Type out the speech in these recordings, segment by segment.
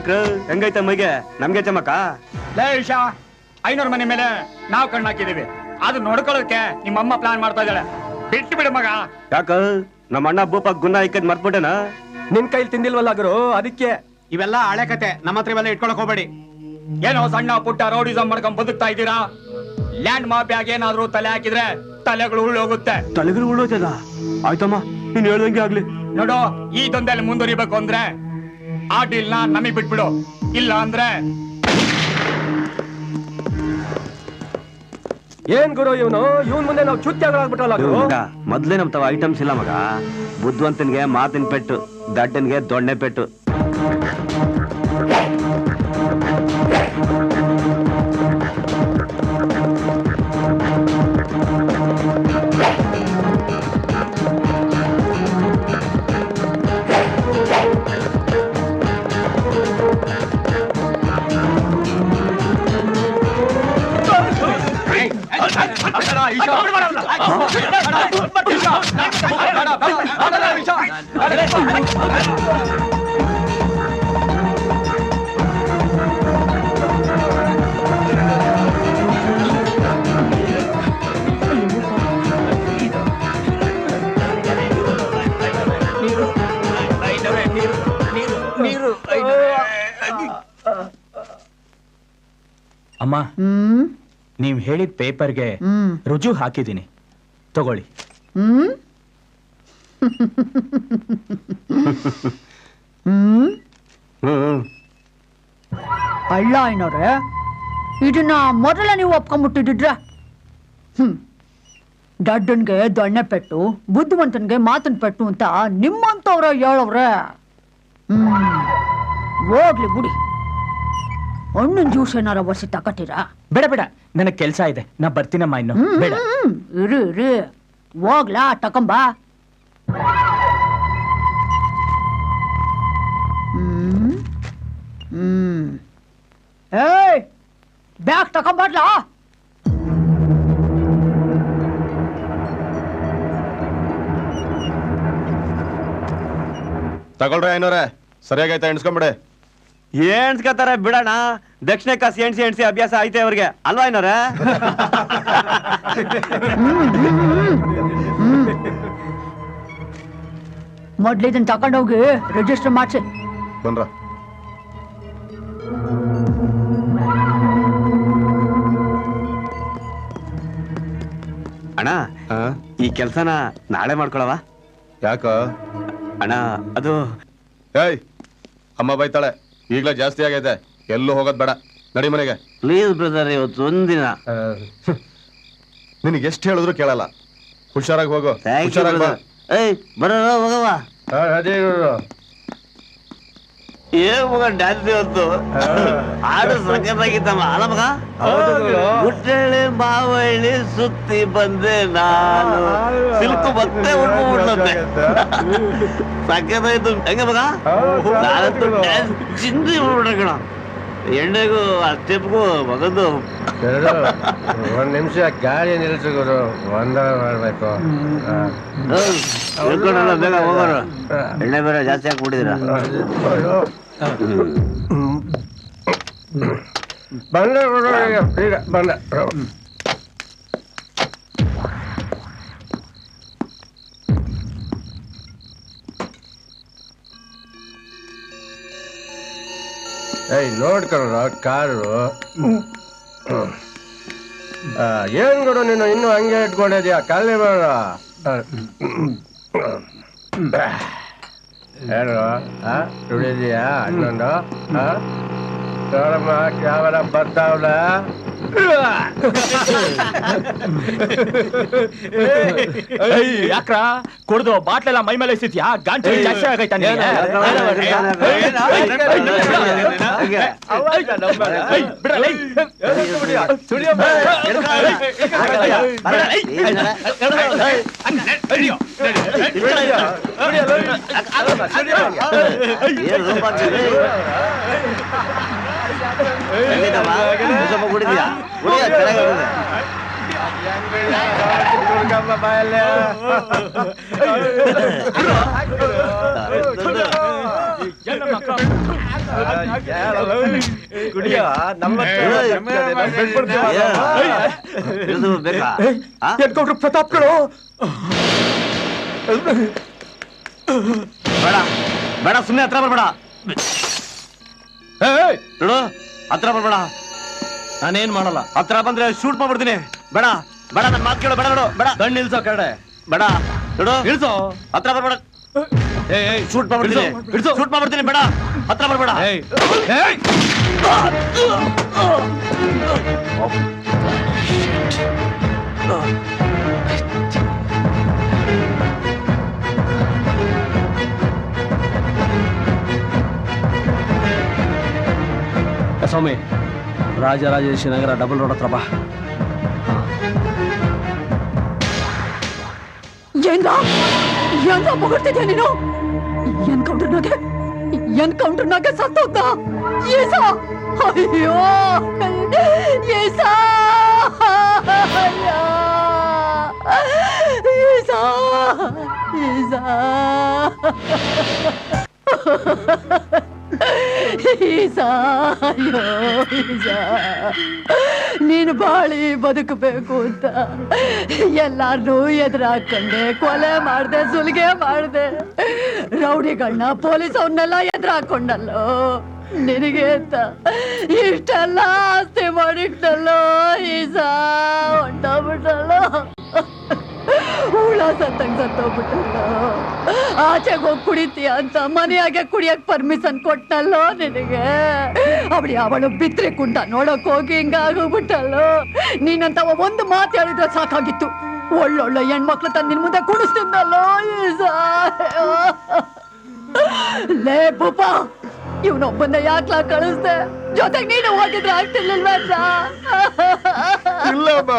ಯಾಕ್ರ ಹೆಂಗೈತೆ ಮೈಗೆ ನಮ್ಗೆ ಚಮಕ ಲೇ ಈಶಾ 500 ಮನೆ ಮೇಲೆ ನಾವು ಕಣ್ಣು ಹಾಕಿದೀವಿ ಅದು ನೋಡ್ಕೊಳ್ಳೋಕೆ ನಿಮ್ಮಮ್ಮ ಪ್ಲಾನ್ ಮಾಡ್ತಾ ಇದ್ದಾಳೆ ಬಿಟ್ಟು ಬಿಡು ಮಗ. ಯಾಕ ನಮ್ಮ ಅಣ್ಣ ಭೂಪ ಗುನ್ನ ಇಕ್ಕದ್ ಮರ್ತ್ಬಿಟ್ಟೆನ ನಿನ್ ಕೈಲಿ ತಿಂದಿಲ್ವಲ್ಲ ಗುರು ಅದಕ್ಕೆ. ಇವೆಲ್ಲ ಹಳೆ ಕತೆ, ನಮ್ಮ ಹತ್ರ ಇವೆಲ್ಲ ಇಟ್ಕೊಳಕ್ ಹೋಗ್ಬೇಡಿ. ಏನೋ ಸಣ್ಣ ಪುಟ್ಟ ರೌಡಿಸಂ ಮಾಡ್ಕೊಂಡ್ ಬದುಕ್ತಾ ಇದ್ದೀರಾ. ಲ್ಯಾಂಡ್ ಮಾಫಿಯಾಗ ಏನಾದ್ರೂ ತಲೆ ಹಾಕಿದ್ರೆ ತಲೆಗಳು ಉಳ್ಳೋಗುತ್ತೆ. ತಲೆಗಳು ಉಳ್ಳೋತದ? ಆಯ್ತಮ್ಮ ನೀನ್ ಹೇಳ್ದಂಗೆ ಆಗ್ಲಿ. ನೋಡು, ಈ ದಂಧೆಯಲ್ಲಿ ಮುಂದುವರಿಬೇಕು ಅಂದ್ರೆ ಆ ಡೀಲ್ ನ ನಮಗ್ ಬಿಟ್ಬಿಡು, ಇಲ್ಲ ಅಂದ್ರೆ ಏನ್ ಗುರು ಇವನು ಮುಂದೆ ನಾವು ಚುಚ್ಚಾಗ್ಬಿಟ್ಟಲ್ಲ. ಮೊದ್ಲೇ ನಮ್ ತವ ಐಟಮ್ಸ್ ಇಲ್ಲ ಮಗ. ಬುದ್ಧಿವಂತನ್ಗೆ ಮಾತಿನ ಪೆಟ್ಟು, ದಡ್ಡನ್ಗೆ ದೊಣ್ಣೆ ಪೆಟ್ಟು. ಅಮ್ಮ, ನೀವ್ ಹೇಳಿದ ಪೇಪರ್ಗೆ ರುಜು ಹಾಕಿದ್ದೀನಿ, ತಗೊಳ್ಳಿ. ಅಲ್ಲ ಏನವ್ರೆ, ಇದನ್ನ ಮೊದಲ ನೀವು ಒಪ್ಕೊಂಡ್ಬಿಟ್ಟಿದ್ರ? ದಡ್ಡನ್ಗೆ ದೊಣ್ಣೆ ಪೆಟ್ಟು, ಬುದ್ಧಿವಂತನ್ಗೆ ಮಾತಿನ ಪೆಟ್ಟು ಅಂತ ನಿಮ್ಮಂತವ್ರ ಹೇಳವ್ರೆ. ಹೋಗ್ಲಿ ಬಿಡಿ, ಹಣ್ಣಿನ ಜ್ಯೂಸ್ ಏನಾರ ಬರ್ಸಿ ತಕತೀರಾ? ಬೇಡ ಬೇಡ, ನನಗ್ ಕೆಲ್ಸ ಇದೆ, ನಾ ಬರ್ತೀನಮ್ಮ. ಇನ್ನು ಬೇಡ. ಇರಿ ಇರಿ, ಹೋಗ್ಲಾ ತಕೊಂಬಾ. ಏಯ್, ಬ್ಯಾಗ್ ತಕೊಂಬರ್ಲಾ? ತಗೊಳ್ರಿ ಐನೋರೆ, ಸರಿಯಾಗೈತೆ ಎಣ್ಸ್ಕೊಂಬಿಡಿ. ಎಣ್ಸ್ಕತಾರ ಬಿಡೋಣ, ದಕ್ಷಿಣ ಕಾಸು ಎಣ್ಸಿ ಅಭ್ಯಾಸ ಐತೆ ಅವ್ರಿಗೆ ಅಲ್ವಾ ಏನಾರ? ಮೊದ್ಲು ಇದನ್ನ ತಕೊಂಡೋಗಿ ರಿಜಿಸ್ಟರ್ ಮಾಡ್ಸಿ. ಬನ್ರ. ಅಣ್ಣ, ಈ ಕೆಲ್ಸನ ನಾಳೆ ಮಾಡ್ಕೊಳವ? ಯಾಕ ಅಣ್ಣ, ಅದು ಏಯ್, ಅಮ್ಮ ಬೈತಾಳೆ. ಈಗ್ಲೇ ಜಾಸ್ತಿ ಆಗೈತೆ, ಎಲ್ಲೂ ಹೋಗೋದ್ ಬೇಡ, ನಡಿ ಮನೆಗೆ. ಪ್ಲೀಸ್ ಬ್ರದರ್, ಇವತ್ತು ಒಂದಿನ. ನಿನಗೆ ಎಷ್ಟು ಹೇಳಿದ್ರು ಕೇಳಲ್ಲ. ಹುಷಾರಾಗಿ ಹೋಗು. ಹುಷಾರಾಗಿ ಬಾ. ಏಯ್ ಬರೋ ಹೋಗವ. ಏನ್ ಮಗ ಡ್ಯಾನ್ಸ್ ಇವತ್ತು ಹಾಡು ಸಖತ್ತಾಗಿತ್ತಮ್ಮ ಅಲ್ಲ ಮಗ? ಹುಟ್ಟಳ್ಳಿ ಮಾವಳ್ಳಿ ಸುತ್ತಿ ಬಂದೆ ನಾನು, ಸಿಲ್ಕು ಮತ್ತೆ ಉಳ್ಕೊಂಡ್ಬಿಡ್ಲಂತೆ. ಸಖತ್ತಾಯ್ತು ಹೆಂಗ ಮಗ? ನಾನಂತೂ ಡ್ಯಾನ್ಸ್ ಚಿಂದಿ ಉಳ್ಬಿಟ್ರೆ ಕಣ. ಎಣ್ಣೆಗೂ ಆ ಸ್ಟೆಪ್ಗೂ ಮಗಂದು. ಒಂದ್ ನಿಮಿಷ ಗಾಡಿ ನಿಲ್ಸಿದ್ರು, ಒಂದರ ಮಾಡ್ಬೇಕು. ತಿಳ್ಕೊಂಡಲ್ಲ, ಬೇಗ ಹೋಗೋರು. ಎಣ್ಣೆ ಬೇರೆ ಜಾಸ್ತಿ ಹಾಕ್ಬಿಟ್ಟಿದ್ದೀರಾ. ಬಂದ ಬಂದ. ಏಯ್ ನೋಡ್ಕೊಳ್ಳ ಕಾರು. ಏನ್ ಗುರು ನೀನು ಇನ್ನೂ ಹಂಗೆ ಇಟ್ಕೊಂಡಿದ್ಯಾ? ಖಾಲಿ ಬೇಡ. ಏನು ತುಳಿದೀಯಾ ಇನ್ನೊಂದು? ನೋಡಮ್ಮ ಕ್ಯಾಮರಾ ಬರ್ತಾವಲ್ಲ. ಯಾಕ್ರ ಕುಡ್ದು ಬಾಟ್ಲೆಲ್ಲ ಮೈ ಮೇಲೆ ಸಿತ್ಯಾ? ಗಂಟೆ ಜಾಸ್ತಿ ಆಗೈತಾ? ಕುಡಿದ್ಯಾ? ಕುಡಿಯ ಚೆನ್ನಾಗಿದೆ. ಇದು ಬೇಕಾ ಆ? ಎನ್ಕೌಂಟ್ರ್ ಪ್ರತಾಪ್ಗಳು ಬೇಡ ಬೇಡ ಸುಮ್ಮನೆ ಹತ್ರ ಬರ್ಬೇಡ ನೋಡು ಹತ್ರ ಬರ್ಬೇಡ. ನಾನೇನ್ ಮಾಡಲ್ಲ. ಹತ್ರ ಬಂದ್ರೆ ಶೂಟ್ ಮಾಡ್ಬಿಡ್ತೀನಿ. ಬೇಡ ಬೇಡ ನನ್ನ ಮಾತು ಕೇಳು. ಬೇಡ ನೋಡು ಬೇಡ. ಗಂಡು ನಿಲ್ಸೋ ಕಡೆ ಬೇಡ ನೋಡು ಇಳಿಸೋ. ಹತ್ರ ಬರ್ಬೇಡ. ಶೂಟ್ ಮಾಡ್ಬಿಡ್ತೀನಿ. ಶೂಟ್ ಮಾಡ್ಬಿಡ್ತೀನಿ. ಬೇಡ ಹತ್ರ ಬರ್ಬೇಡ. ಸ್ವಾಮಿ, ರಾಜರಾಜೇಶ್ವರಿ ನಗರ ಡಬಲ್ ರೋಡ್ ಹತ್ರ ಬಾ. ಏನ್ರ ಮುಗಿರ್ತಿದ್ಯಾ ನೀನು? ಎನ್ಕೌಂಟರ್ನಾಗೆ ಸತ್ತೋದ್ನ? ಏಸ ಅಯ್ಯೋ ಏಸ ನೀನು ಬಾಳಿ ಬದುಕಬೇಕು ಅಂತ ಎಲ್ಲಾರನ್ನೂ ಎದುರಾಕೊಂಡೆ, ಕೊಲೆ ಮಾಡ್ದೆ, ಸುಲಿಗೆ ಮಾಡ್ದೆ, ರೌಡಿಗಳನ್ನ ಪೊಲೀಸ್ ಅವನ್ನೆಲ್ಲ ಎದುರಾಕೊಂಡಲ್ಲೋ ನಿನಗೆ ಅಂತ ಇಷ್ಟೆಲ್ಲ ಆಸ್ತಿ ಮಾಡಿಟ್ಟಲ್ಲೋ ಈಸಾ ಹೊಂಟೋಗ್ಬಿಟ್ಟಲ್ಲೋ, ಹುಳ ಸತ್ತಂಗ್ ಸತ್ತೋಗ್ಬಿಟ್ಟಲ್ಲೋ, ಆಚೆಗೆ ಹೋಗಿ ಕುಡಿತೀಯ ಅಂತ ಮನೆಯಾಗೆ ಕುಡಿಯಕ್ ಪರ್ಮಿಷನ್ ಕೊಟ್ಟಲ್ಲೋ ನಿನಗೆ, ಅವಳು ಬಿತ್ರಿ ಕುಂಟ ನೋಡಕ್ ಹೋಗಿ ಹಿಂಗಾಗೋಗ್ಬಿಟ್ಟಲ್ಲೋ, ನೀನಂತ ಒಂದು ಮಾತು ಹೇಳಿದ್ರೆ ಸಾಕಾಗಿತ್ತು, ಒಳ್ಳೊಳ್ಳೆ ಹೆಣ್ಮಕ್ಳು ತಂದು ನಿನ್ ಮುಂದೆ ಕುಡಿಸ್ತಿದ್ದಲ್ಲೋ ಈಸಾ. ಲೇ ಭೂಪ, ಇವನೊಬ್ಬನ್ನ ಯಾಕ್ಲಾ ಕಳಿಸ್ದೆ? ಜೊತೆಗೆ ನೀನು ಹೋಗಿದ್ರೆ ಆಗ್ತಿರ್ಲಿಲ್ವಾ? ಇಲ್ಲಮ್ಮ,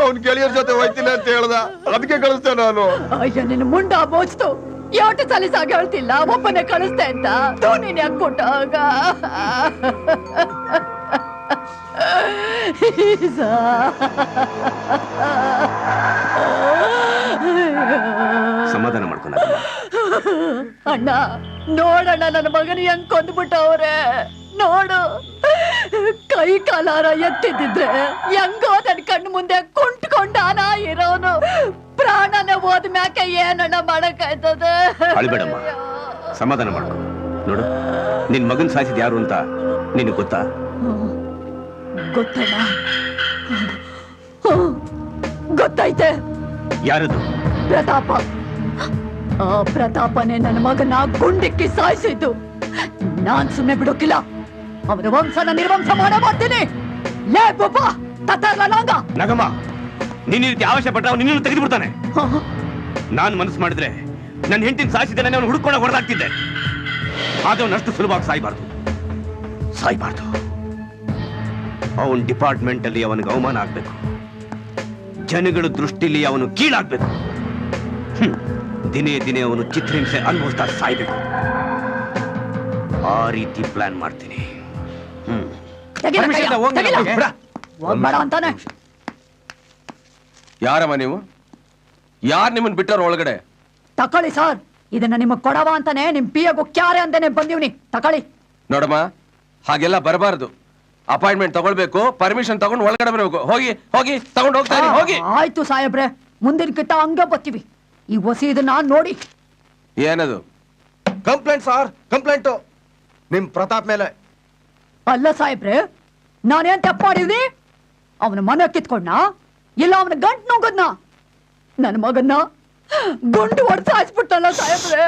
ಅವ್ನ್ ಗೆಳೆಯರ ಜೊತೆ ಹೋಯ್ತಿಲ್ಲ ಅಂತ ಹೇಳ್ದ, ಅದಕ್ಕೆ ಕಳಿಸ್ತೆ ನಾನು. ಅಯ್ಯ ನಿನ್ನ ಮುಂಡ ಬೋಚ್ತು, ಯಾವತ್ತು ಸಲಿಸಾಗಿ ಹೇಳ್ತಿಲ್ಲ ಒಬ್ಬನೇ ಕಳಿಸ್ದೆ ಅಂತ. ನೀನ್ ಯಾಕೆ ಕೊಟ್ಟಾಗ ಸಮಾಧಾನ ಮಾಡ್ಕೊಂಡ ಅಣ್ಣ, ನೋಡಣ್ಣ ನನ್ನ ಮಗನ ಹೆಂಗ್ ಕೊಂದ್ಬಿಟ್ಟವ್ರೆ ನೋಡು. ಕೈ ಕಾಲಾರ ಎತ್ತಿದ್ರೆ ಹೆಂಗೋ ನನ್ ಕಣ್ಣು ಮುಂದೆ ಕುಂಟ್ಕೊಂಡಾನ ಇರೋನು, ಪ್ರಾಣನ ಹೋದ್ಮ್ಯಾಕೆ ಏನಣ್ಣ ಮಾಡಕ್ಕಾಯ್ತದೆ? ಅಳಿಬೇಡಮ್ಮ, ಸಮಾಧಾನ ಮಾಡ್ಕೊ. ನೋಡು, ನಿನ್ ಮಗನ್ ಸಾಯಿಸಿದ್ ಯಾರು ಅಂತ ನಿನಗೆ ಗೊತ್ತಾ? ಗೊತ್ತಣ್ಣ, ಗೊತ್ತೈತೆ. ಯಾರದು? ಪ್ರತಾಪ. ಆ ಪ್ರತಾಪನೇ ನನ್ನ ಮಗನ ಗುಂಡಿಕ್ಕಿ ಸಾಯಿಸಿದ್ದು. ನಾನ್ ಸುಮ್ಮನೆ ಬಿಡೋಕಿಲ್ಲ, ಅವನ ವಂಶನ ನಿರ್ವಂಶ ಮಾಡ್ತೀನಿ. ಲೇ ಬೋಪ, ತತ್ತರ್ಲ ನಾಂಗ. ನಗಮ್ಮ, ನೀನ್ ಈ ರೀತಿ ಅವಶ್ಯ ಪಟ್ಟ ನಿನ್ನನ್ನು ತೆಗೆದು ಬಿಡ್ತಾನೆ. ನಾನು ಮನಸ್ಸು ಮಾಡಿದ್ರೆ ನನ್ನ ಹೆಂಡತಿನ ಸಾಯಿಸಿದ್ದೇನೆ, ಅವನು ಹುಡುಕೊಂಡು ಹೊಡೆದಾಗ್ತಿದ್ದೆ. ಆದ್ರೆ ಅವನಷ್ಟು ಸುಲಭವಾಗಿ ಸಾಯ್ಬಾರ್ದು. ಅವನ್ ಡಿಪಾರ್ಟ್ಮೆಂಟ್ ಅಲ್ಲಿ ಅವನಿಗೆ ಅವಮಾನ ಆಗ್ಬೇಕು, ಜನಗಳ ದೃಷ್ಟಿಲಿ ಅವನು ಕೀಳಾಗ್ಬೇಕು. ದಿನೇ ದಿನೇ ಅವನು ಚಿತ್ರಹಿಂಸೆ ಅನುಭವಿಸ್ತಾ ಸಾಯ್ಬೇಕು. ಆ ರೀತಿ ಪ್ಲಾನ್ ಮಾಡ್ತೀನಿ. ಬೇಡ ಅಂತಾನೆ. ಯಾರಮ್ಮ ನೀವು? ಯಾರು ನಿಮ್ಮನ್ ಬಿಟ್ಟವ್ರ ಒಳಗಡೆ? ತಕೊಳ್ಳಿ ಸರ್, ಇದನ್ನ ನಿಮಗ್ ಕೊಡವ ಅಂತಾನೆ ನಿಮ್ ಪಿಯಗು ಕ್ಯಾರೆ ಅಂತಾನೆ ಬಂದಿವ್ನಿ. ತಕೊಳ್ಳಿ. ನೋಡಮ್ಮ, ಹಾಗೆಲ್ಲ ಬರಬಾರ್ದು. ಅಪಾಯಿಂಟ್ಮೆಂಟ್ ತಗೊಳ್ಬೇಕು, ಪರ್ಮಿಷನ್ ತಗೊಂಡು ಒಳಗಡೆ ಬರಬೇಕು. ಹೋಗಿ ಹೋಗಿ ತಗೊಂಡು ಹೋಗ್ತಾ ಇರಿ, ಹೋಗಿ. ಆಯ್ತು ಸಾಹೇಬ್ರೆ, ಮುಂದಿನ ಕಿತ್ತ ಹಂಗೆ ಬರ್ತೀವಿ. ಈ ಹೊಸಿ ಇದನ್ನ ನೋಡಿ. ಏನದು? ಕಂಪ್ಲೇಂಟ್ ಸರ್, ಕಂಪ್ಲೇಂಟು ನಿಮ್ ಪ್ರತಾಪ್ ಮೇಲೆ. ಅಲ್ಲ ಸಾಹೇಬ್ರೆ, ನಾನೇನ್ ತಪ್ಪು ಮಾಡಿದ್ನಿ? ಅವನ ಮನೆ ಕಿತ್ಕೊಂಡ, ಇಲ್ಲ ಅವನ ಗಂಟ್ ನುಂಗದ್ನ? ನನ್ನ ಮಗನ್ನ ಗುಂಡು ಹೊಡೆದು ಹಾಯಿಸ್ಬಿಟ್ಟಲ್ಲ ಸಾಹೇಬ್ರೆ.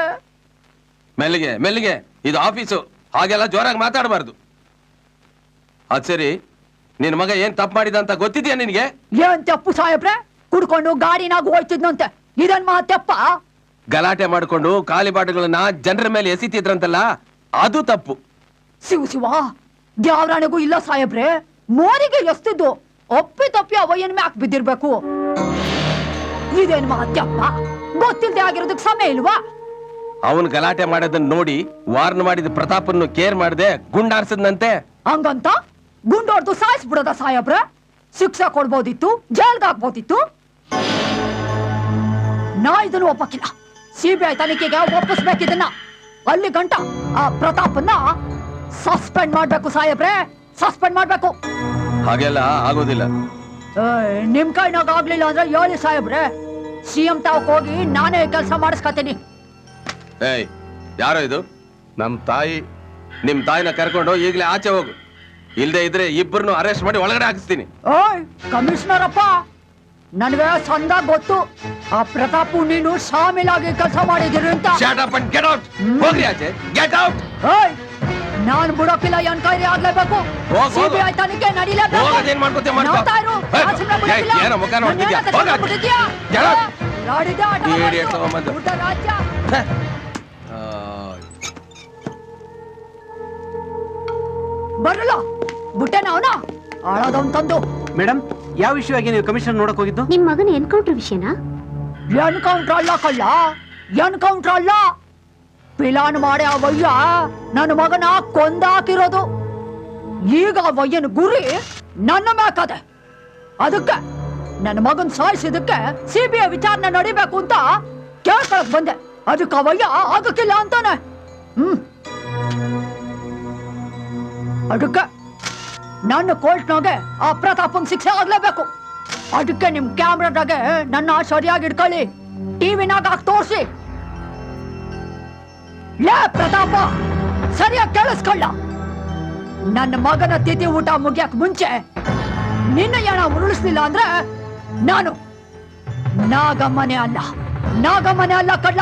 ಮೆಲ್ಲಿಗೆ ಮೆಲ್ಲಿಗೆ, ಇದು ಆಫೀಸು, ಹಾಗೆಲ್ಲ ಜೋರಾಗಿ ಮಾತಾಡಬಾರ್ದು. ಅದ್ ಸರಿ, ನಿನ್ ಮಗ ಏನ್ ತಪ್ಪು ಮಾಡಿದ ಅಂತ ಗೊತ್ತಿದ್ಯಾ ನಿನಗೆ? ಏನ್ ತಪ್ಪು ಸಾಹೇಬ್ರೆ? ಕುಡ್ಕೊಂಡು ಗಾಡಿನಾಗ ಹೋಯ್ತಿದ್ನಂತೆ, ಇದನ್ ಮಾತಪ್ಪ? ಗಲಾಟೆ ಮಾಡ್ಕೊಂಡು ಖಾಲಿ ಬಾಟುಗಳನ್ನ ಜನರ ಮೇಲೆ ಎಸಿತಿದ್ರಂತಲ್ಲ, ಅದು ತಪ್ಪು. ಶಿವ ದ್ಯಾವ್ರಾಣಿಗೂ ಇಲ್ಲ ಸಾಹೇಬ್ರೆ, ಮೋರಿಗೆ ಎಸ್ತಿದ್ದು ಒಪ್ಪಿ ತಪ್ಪಿ ಅವಯ್ಯನ ಮ್ಯಾಕ್ ಬಿದ್ದಿರ್ಬೇಕು. ಇದೇನ್ ಮಾತ್ಯಪ್ಪ? ಗೊತ್ತಿಲ್ದೆ ಆಗಿರೋದಕ್ ಸಮಯ ಇಲ್ವಾ? ಅವನ್ ಗಲಾಟೆ ಮಾಡೋದನ್ನ ನೋಡಿ ವಾರ್ನ್ ಮಾಡಿದ ಪ್ರತಾಪನ್ನು ಕೇರ್ ಮಾಡದೆ ಗುಂಡಾರ್ಸದ್ನಂತೆ. ಹಂಗಂತ ಗುಂಡೋಡ್ದು ಸಾಯಿಸ್ಬಿಡೋದ ಸಾಹೇಬ್ರೆ? ಶಿಕ್ಷೆ ಕೊಡ್ಬೋದಿತ್ತು, ಜೈಲ್ಗೆ ಹಾಕ್ಬೋದಿತ್ತು. ನಾ ಇದನ್ನು ಒಪ್ಪಕ್ಕಿಲ್ಲ. ಸಿಬಿಐ ತನಿಖೆಗೆ ಒಪ್ಪಿಸ್ಬೇಕಿದನ್ನ. ಅಲ್ಲಿ ಗಂಟ ಆ ಪ್ರತಾಪನ್ನ ಸಸ್ಪೆಂಡ್ ಮಾಡ್ಬೇಕು ಸಾಹೇಬ್ರೆ, ಸಸ್ಪೆಂಡ್ ಮಾಡ್ಬೇಕು. ಹಾಗೆಲ್ಲ ಆಗೋದಿಲ್ಲ. ನಿಮ್ ಕೈನಾಗ ಆಗ್ಲಿಲ್ಲ ಅಂದ್ರೆ ಹೇಳಿ ಸಾಹೇಬ್ರೆ, ಸಿಎಂ ತಾವ್ ಹೋಗಿ ನಾನೇ ಕೆಲಸ ಮಾಡಿಸ್ಕೊತೀನಿ. ಏಯ್, ಯಾರೋ ಇದು? ನಮ್ ತಾಯಿ. ನಿಮ್ ತಾಯಿನ ಕರ್ಕೊಂಡು ಈಗಲೇ ಆಚೆ ಹೋಗು. ಇಲ್ದೇ ಇದ್ರೆ ಇಬ್ಬರನ್ನು ಅರೆಸ್ಟ್ ಮಾಡಿ ಒಳಗಡೆ ಹಾಕಿಸ್ತೀನಿ. ಓಯ್ ಕಮಿಷನರ್ ಅಪ್ಪ, ನನ್ಗೆ ಸಂದಾಗ ಗೊತ್ತು ಆ ಪ್ರತಾಪು ನೀನು ಶಾಮೀಲಾಗಿ ಕೆಲಸ ಮಾಡಿದಿರಿ ಅಂತ. Shut up and get out. ಹೋಗ್ರಿ ಆಚೆ. Get out. ಓಯ್ ನಾನ್ ಬಿಡೋಕಿಲ್ಲ, ಎನ್ಕ್ವೈರಿ ಆಗ್ಲೇಬೇಕು. ಹೋಗು. ಸಿಬಿಐ ತನಿಖೆ ನಡೀಲೇಬೇಕು. ಹೋಗೋದೇನ್ ಮಾಡ್ಕೊತೀಯ ಮಾಡ್ಕೊ. ನೋಡ್ತಾ ಇರು, ಏಯ್, ನಾನ್ ಸುಮ್ನೆ ಬಿಡೋಕಿಲ್ಲ. ಏನೋ ಮುಖ ನೋಡ್ತಿದ್ಯಾ? ನನ್ನ ಹೋಗು. ಹೆಸರು ಬಿಟ್ಟಿದ್ಯಾ? Get out. ನಾಡಿದ್ದೆ ಆಟ ಈ ಆಡೋದು. idiot ತಗೊಂಬಂದು. ಊಟ ರಾಜ್ಯ. ಬರಲ್ಲ ಬುಟ್ಟೆನ ಅವನ ಆಳದವನ್ ತಂದು. ಮೇಡಮ್, ಯಾವ ವಿಷಯವಾಗಿ ನೀವು ಕಮಿಷನ್ ನೋಡಕ್ ಹೋಗಿದ್ದು? ನಿಮ್ ಮಗನ ಎನ್ಕೌಂಟರ್ ವಿಷಯನಾ? ಎನ್ಕೌಂಟರ್ ಅಲ್ಲ ಕಳ್ಳ, ಎನ್ಕೌಂಟರ್ ಅಲ್ಲ. ಪಿಲಾನ್ ಮಾಡಿ ಆ ವಯ್ಯ ನನ್ನ ಮಗನ ಕೊಂದಾಕಿರೋದು. ಈಗ ಆ ವಯ್ಯನ ಗುರಿ ನನ್ನ ಮ್ಯಾಕದೆ. ಅದಕ್ಕೆ ನನ್ನ ಮಗನ್ ಸಾಯಿಸಿದಕ್ಕೆ ಸಿಬಿಐ ವಿಚಾರಣೆ ನಡಿಬೇಕು ಅಂತ ಕೇಳ್ಕೊಳಕ್ ಬಂದೆ. ಅದಕ್ಕೆ ಆ ವಯ್ಯ ಆಗಕ್ಕಿಲ್ಲ ಅಂತಾನೆ. ಅದಕ್ಕೆ ನನ್ನ ಕೋರ್ಟ್ನಾಗೆ ಆ ಪ್ರತಾಪನ್ ಶಿಕ್ಷೆ ಆಗ್ಲೇಬೇಕು. ಅದಕ್ಕೆ ನಿಮ್ ಕ್ಯಾಮ್ರಾದಾಗೆ ನನ್ನ ಸರಿಯಾಗಿ ಇಟ್ಕೊಳ್ಳಿ, ಟಿವಿನಾಗ ಹಾಕಿ ತೋರಿಸಿ. ಲೇ ಪ್ರತಾಪ, ಸರಿಯಾಗಿ ಕೇಳಿಸ್ಕೊಳ್ಳ. ನನ್ನ ಮಗನ ತಿಥಿ ಊಟ ಮುಗಿಯಕ್ ಮುಂಚೆ ನಿನ್ನ ಏನ ಉರುಳಿಸ್ಲಿಲ್ಲ ಅಂದ್ರೆ ನಾನು ನಾಗಮ್ಮನೆ ಅಲ್ಲ ಕಳ್ಳ.